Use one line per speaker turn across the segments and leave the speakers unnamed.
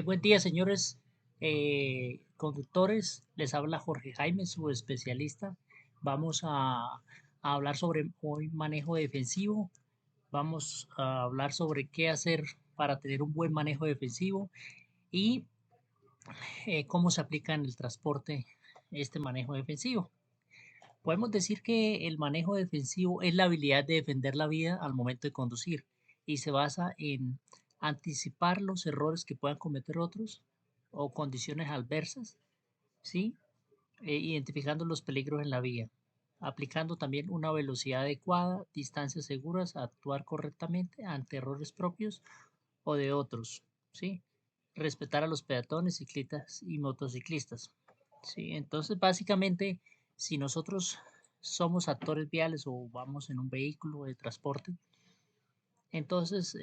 Buen día, señores conductores. Les habla Jorge Jaime, su especialista. Vamos a hablar sobre hoy manejo defensivo. Vamos a hablar sobre qué hacer para tener un buen manejo defensivo y cómo se aplica en el transporte este manejo defensivo. Podemos decir que el manejo defensivo es la habilidad de defender la vida al momento de conducir y se basa en anticipar los errores que puedan cometer otros o condiciones adversas, ¿sí? Identificando los peligros en la vía, aplicando también una velocidad adecuada, distancias seguras, actuar correctamente ante errores propios o de otros, ¿sí? Respetar a los peatones, ciclistas y motociclistas. Sí, entonces básicamente, si nosotros somos actores viales o vamos en un vehículo de transporte, entonces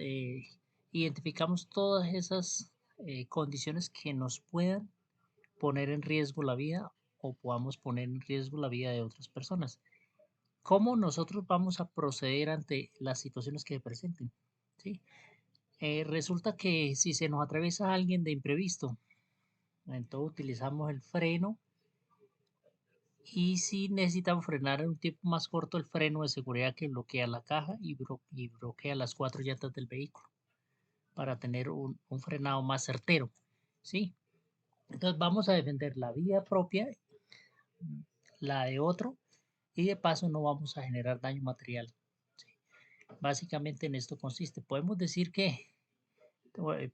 identificamos todas esas condiciones que nos puedan poner en riesgo la vida o podamos poner en riesgo la vida de otras personas. ¿Cómo nosotros vamos a proceder ante las situaciones que se presenten? ¿Sí? Resulta que si se nos atraviesa alguien de imprevisto, entonces utilizamos el freno y si necesitamos frenar en un tiempo más corto, el freno de seguridad que bloquea la caja y bloquea las cuatro llantas del vehículo para tener un frenado más certero. ¿Sí? Entonces vamos a defender la vida propia, la de otro y de paso no vamos a generar daño material. ¿Sí? Básicamente en esto consiste. Podemos decir que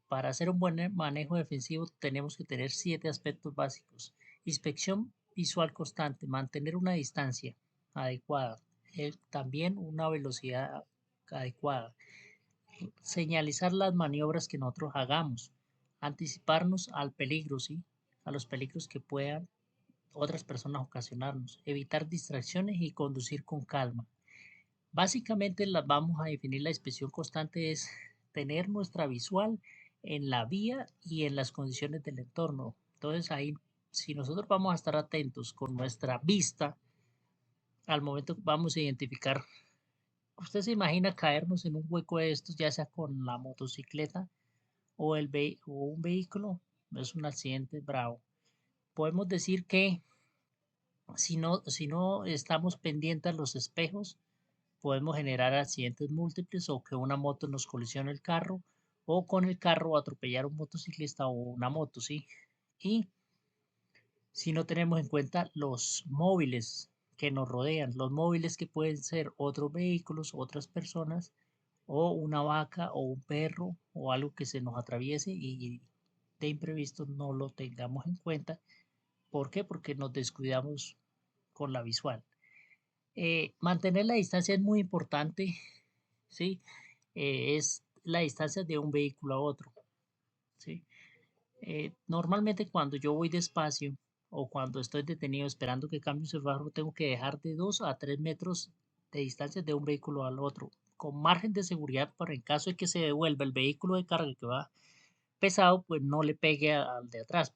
para hacer un buen manejo defensivo tenemos que tener 7 aspectos básicos. Inspección visual constante, mantener una distancia adecuada, también una velocidad adecuada, señalizar las maniobras que nosotros hagamos, anticiparnos al peligro, ¿sí? A los peligros que puedan otras personas ocasionarnos, evitar distracciones y conducir con calma. Básicamente las vamos a definir la inspección constante es tener nuestra visual en la vía y en las condiciones del entorno. Entonces ahí, si nosotros vamos a estar atentos con nuestra vista, al momento vamos a identificar, usted se imagina caernos en un hueco de estos, ya sea con la motocicleta o un vehículo, es un accidente bravo. Podemos decir que si no estamos pendientes a los espejos, podemos generar accidentes múltiples o que una moto nos colisione el carro o con el carro atropellar a un motociclista o una moto, ¿sí? Y si no tenemos en cuenta los móviles que nos rodean, los móviles que pueden ser otros vehículos, otras personas o una vaca o un perro o algo que se nos atraviese y de imprevisto no lo tengamos en cuenta. ¿Por qué? Porque nos descuidamos con la visual. Mantener la distancia es muy importante, ¿sí? Es la distancia de un vehículo a otro, ¿sí? Normalmente cuando yo voy despacio o cuando estoy detenido esperando que cambie un semáforo, tengo que dejar de 2 a 3 metros de distancia de un vehículo al otro, con margen de seguridad para en caso de que se devuelva el vehículo de carga que va pesado, pues no le pegue al de atrás.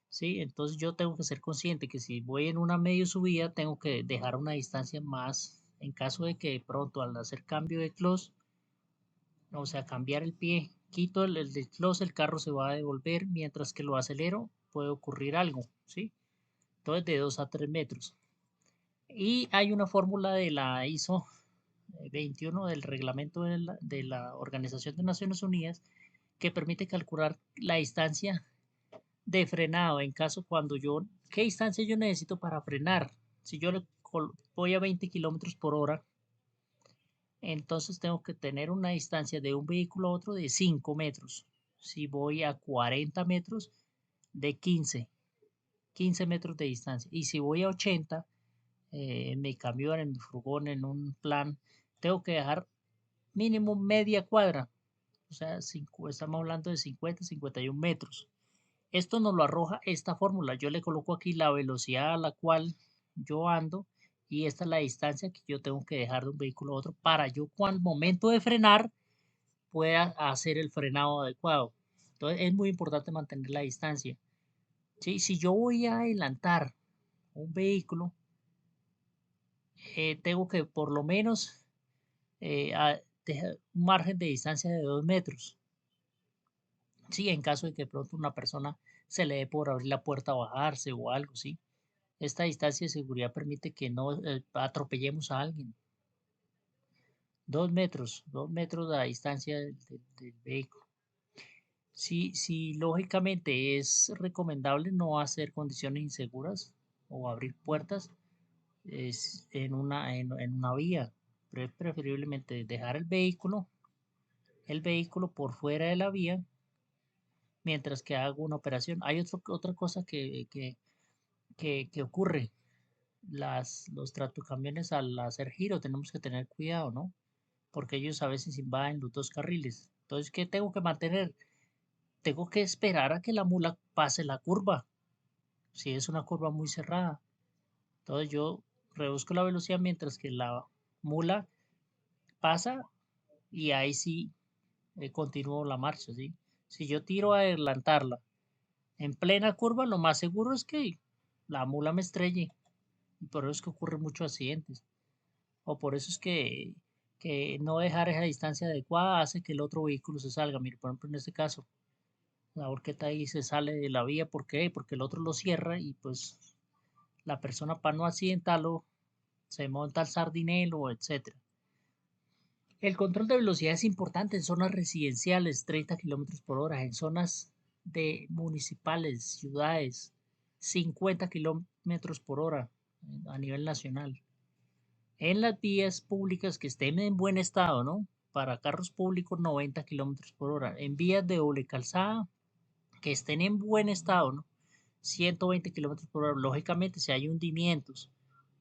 ¿Sí? Entonces yo tengo que ser consciente que si voy en una medio subida, tengo que dejar una distancia más en caso de que de pronto al hacer cambio de close, o sea, cambiar el pie, quito el de close, el carro se va a devolver, mientras que lo acelero, puede ocurrir algo, ¿sí? Entonces de 2 a 3 metros. Y hay una fórmula de la ISO 21 del reglamento de la Organización de Naciones Unidas que permite calcular la distancia de frenado en caso cuando yo, ¿qué distancia yo necesito para frenar? Si yo voy a 20 kilómetros por hora, entonces tengo que tener una distancia de un vehículo a otro de 5 metros. Si voy a 40 metros, de 15 metros de distancia. Y si voy a 80, en mi camión, en mi furgón, en un plan, tengo que dejar mínimo media cuadra. O sea, estamos hablando de 50-51 metros. Esto nos lo arroja esta fórmula. Yo le coloco aquí la velocidad a la cual yo ando y esta es la distancia que yo tengo que dejar de un vehículo a otro para yo al momento de frenar pueda hacer el frenado adecuado. Entonces es muy importante mantener la distancia. ¿Sí? Si yo voy a adelantar un vehículo, tengo que por lo menos dejar un margen de distancia de 2 metros. Sí, en caso de que de pronto una persona se le dé por abrir la puerta a bajarse o algo, ¿sí? Esta distancia de seguridad permite que no atropellemos a alguien. 2 metros de la distancia del vehículo. Sí, lógicamente es recomendable no hacer condiciones inseguras o abrir puertas en una vía. Preferiblemente dejar el vehículo por fuera de la vía mientras que hago una operación. Hay otra cosa que ocurre. Los tractocamiones al hacer giro tenemos que tener cuidado, ¿no? Porque ellos a veces invaden los dos carriles. Entonces, ¿qué tengo que mantener? Tengo que esperar a que la mula pase la curva, si es una curva muy cerrada. Entonces yo reduzco la velocidad mientras que la mula pasa y ahí sí continúo la marcha, ¿sí? Si yo tiro a adelantarla en plena curva, lo más seguro es que la mula me estrelle y por eso es que ocurren muchos accidentes. O por eso es que no dejar esa distancia adecuada hace que el otro vehículo se salga. Mire, por ejemplo, en este caso, la horqueta ahí se sale de la vía. ¿Por qué? Porque el otro lo cierra y pues la persona para no accidentarlo se monta al sardinelo, etcétera. El control de velocidad es importante en zonas residenciales, 30 kilómetros por hora, en zonas de municipales, ciudades, 50 kilómetros por hora a nivel nacional. En las vías públicas que estén en buen estado, ¿no? Para carros públicos, 90 kilómetros por hora. En vías de doble calzada que estén en buen estado, ¿no? 120 kilómetros por hora. Lógicamente, si hay hundimientos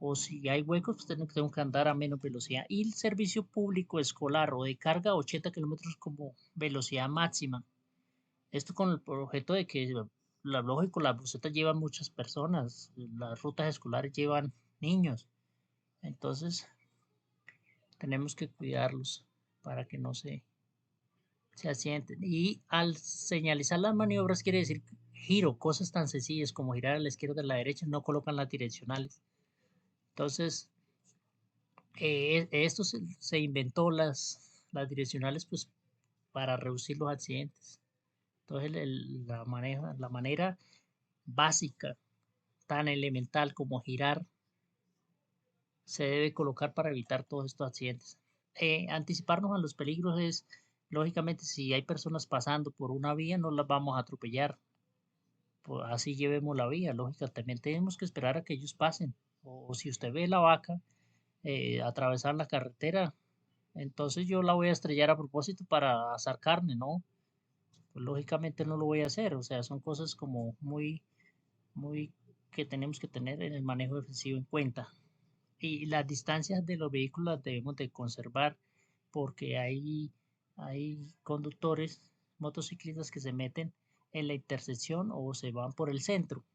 o si hay huecos, pues tengo que andar a menos velocidad. Y el servicio público escolar o de carga, 80 kilómetros como velocidad máxima. Esto con el objeto de que, lógico, las busetas llevan muchas personas, las rutas escolares llevan niños. Entonces, tenemos que cuidarlos para que no se asienten. Y al señalizar las maniobras quiere decir giro, cosas tan sencillas como girar a la izquierda o a la derecha, no colocan las direccionales. Entonces, esto se inventó las direccionales pues para reducir los accidentes. Entonces, la manera básica, tan elemental como girar, se debe colocar para evitar todos estos accidentes. Anticiparnos a los peligros es, lógicamente, si hay personas pasando por una vía, no las vamos a atropellar. Pues así llevemos la vía, lógica. También tenemos que esperar a que ellos pasen. O si usted ve la vaca atravesar la carretera, entonces yo la voy a estrellar a propósito para asar carne, ¿no? Pues lógicamente no lo voy a hacer. O sea, son cosas como muy que tenemos que tener en el manejo defensivo en cuenta. Y las distancias de los vehículos las debemos de conservar porque hay conductores, motociclistas que se meten en la intersección o se van por el centro.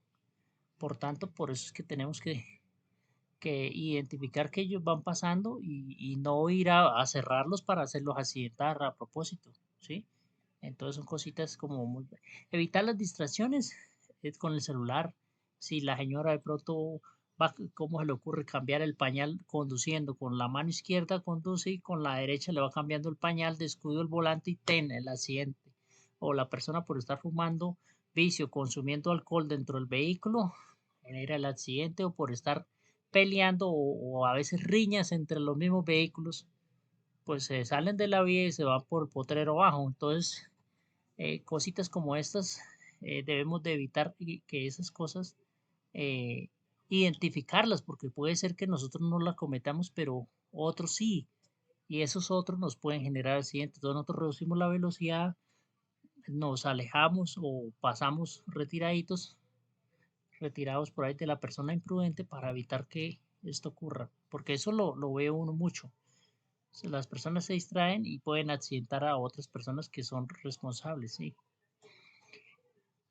Por tanto, por eso es que tenemos que identificar que ellos van pasando y no ir a cerrarlos para hacerlos accidentar a propósito, ¿sí? Entonces son cositas como muy... Evitar las distracciones con el celular. Si la señora de pronto va, ¿cómo se le ocurre cambiar el pañal conduciendo? Con la mano izquierda conduce y con la derecha le va cambiando el pañal, descuido el volante y ten el accidente. O la persona por estar fumando vicio, consumiendo alcohol dentro del vehículo, genera el accidente o por estar peleando o a veces riñas entre los mismos vehículos, pues se salen de la vía y se van por el potrero abajo. Entonces, cositas como estas debemos de evitar que esas cosas eh, identificarlas porque puede ser que nosotros no las cometamos pero otros sí y esos otros nos pueden generar accidentes. Entonces nosotros reducimos la velocidad, nos alejamos o pasamos retirados por ahí de la persona imprudente para evitar que esto ocurra, porque eso lo ve uno mucho. Las personas se distraen y pueden accidentar a otras personas que son responsables, ¿sí?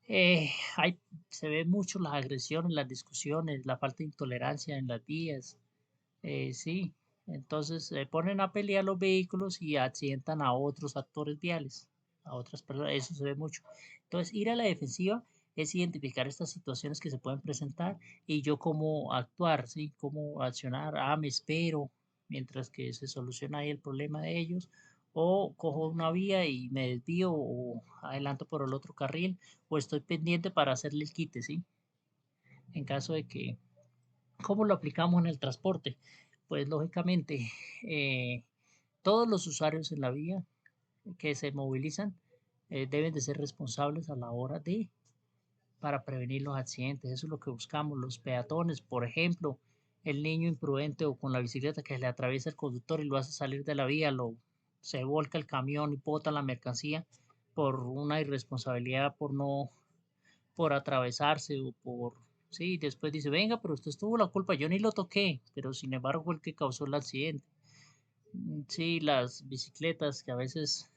Eh, hay, se ve mucho las agresiones, las discusiones, la falta de intolerancia en las vías, sí. Entonces se ponen a pelear los vehículos y accidentan a otros actores viales, a otras personas, eso se ve mucho. Entonces ir a la defensiva es identificar estas situaciones que se pueden presentar y yo cómo actuar, ¿sí? Cómo accionar, me espero mientras que se soluciona ahí el problema de ellos o cojo una vía y me desvío o adelanto por el otro carril o estoy pendiente para hacerle el quite, ¿sí? En caso de que, ¿cómo lo aplicamos en el transporte? Pues lógicamente, eh, todos los usuarios en la vía que se movilizan deben de ser responsables a la hora de para prevenir los accidentes. Eso es lo que buscamos. Los peatones, por ejemplo, el niño imprudente o con la bicicleta que le atraviesa el conductor y lo hace salir de la vía, se volca el camión y bota la mercancía por una irresponsabilidad, por atravesarse o por, sí, después dice, venga, pero usted tuvo la culpa, yo ni lo toqué, pero sin embargo fue el que causó el accidente. Sí, las bicicletas que a veces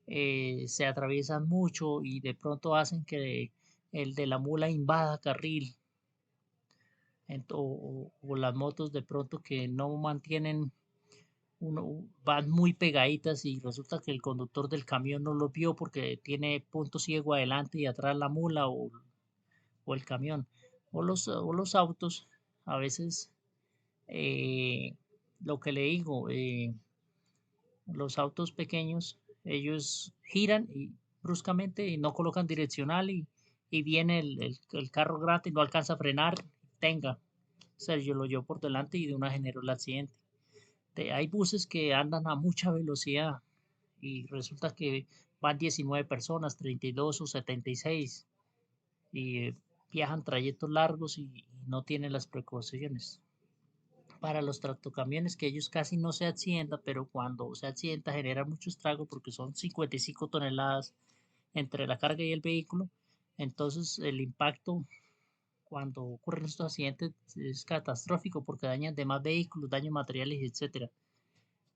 eh, se atraviesan mucho y de pronto hacen que el de la mula invada carril, o las motos de pronto que no mantienen, van muy pegaditas y resulta que el conductor del camión no lo vio porque tiene punto ciego adelante y atrás la mula o el camión. O los autos, a veces, eh, lo que le digo, los autos pequeños, ellos giran y bruscamente y no colocan direccional y viene el carro grande y no alcanza a frenar, tenga, o sea, yo lo llevo por delante y de una generó el accidente. Hay buses que andan a mucha velocidad y resulta que van 19 personas, 32 o 76 y viajan trayectos largos y no tienen las precauciones. Para los tractocamiones, que ellos casi no se accidentan, pero cuando se accidenta genera mucho estrago porque son 55 toneladas entre la carga y el vehículo. Entonces el impacto cuando ocurren estos accidentes es catastrófico porque dañan demás vehículos, dañan materiales, etcétera.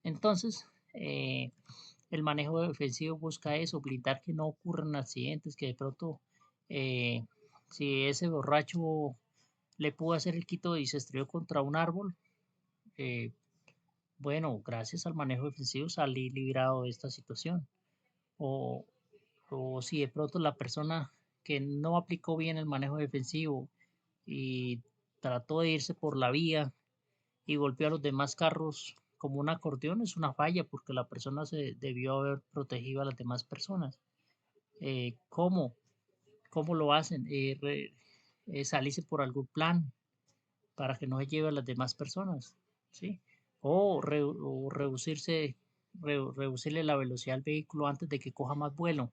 Entonces, el manejo defensivo busca eso, blindar que no ocurran accidentes, que de pronto, eh, si ese borracho le pudo hacer el quito y se estrelló contra un árbol, eh, bueno, gracias al manejo defensivo salí librado de esta situación. O, o si de pronto la persona que no aplicó bien el manejo defensivo y trató de irse por la vía y golpeó a los demás carros como un acordeón, es una falla porque la persona se debió haber protegido a las demás personas. ¿Cómo? ¿Cómo lo hacen? Salirse por algún plan para que no se lleve a las demás personas, ¿sí? O reducirle la velocidad al vehículo antes de que coja más vuelo,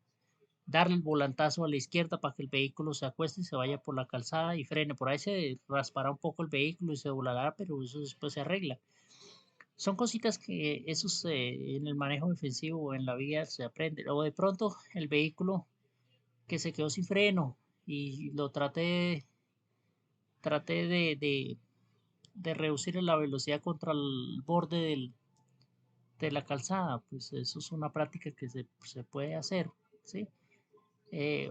darle el volantazo a la izquierda para que el vehículo se acueste y se vaya por la calzada y frene. Por ahí se raspará un poco el vehículo y se volará, pero eso después se arregla. Son cositas que esos en el manejo defensivo o en la vía se aprende. O de pronto el vehículo que se quedó sin freno y lo traté de reducir la velocidad contra el borde de la calzada, pues eso es una práctica que se puede hacer, ¿sí?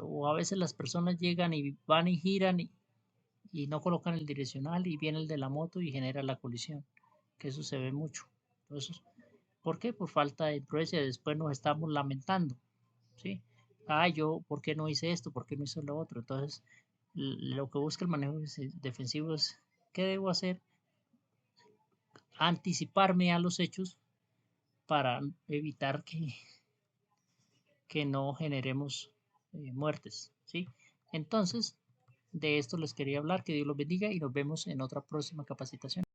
O a veces las personas llegan y van y giran y no colocan el direccional y viene el de la moto y genera la colisión, que eso se ve mucho. Entonces, ¿por qué? Por falta de prudencia, después nos estamos lamentando, ¿sí? Ah, yo, ¿por qué no hice esto? ¿Por qué no hice lo otro? Entonces, lo que busca el manejo defensivo es, ¿qué debo hacer? Anticiparme a los hechos para evitar que no generemos muertes, ¿sí? Entonces, de esto les quería hablar, que Dios los bendiga y nos vemos en otra próxima capacitación.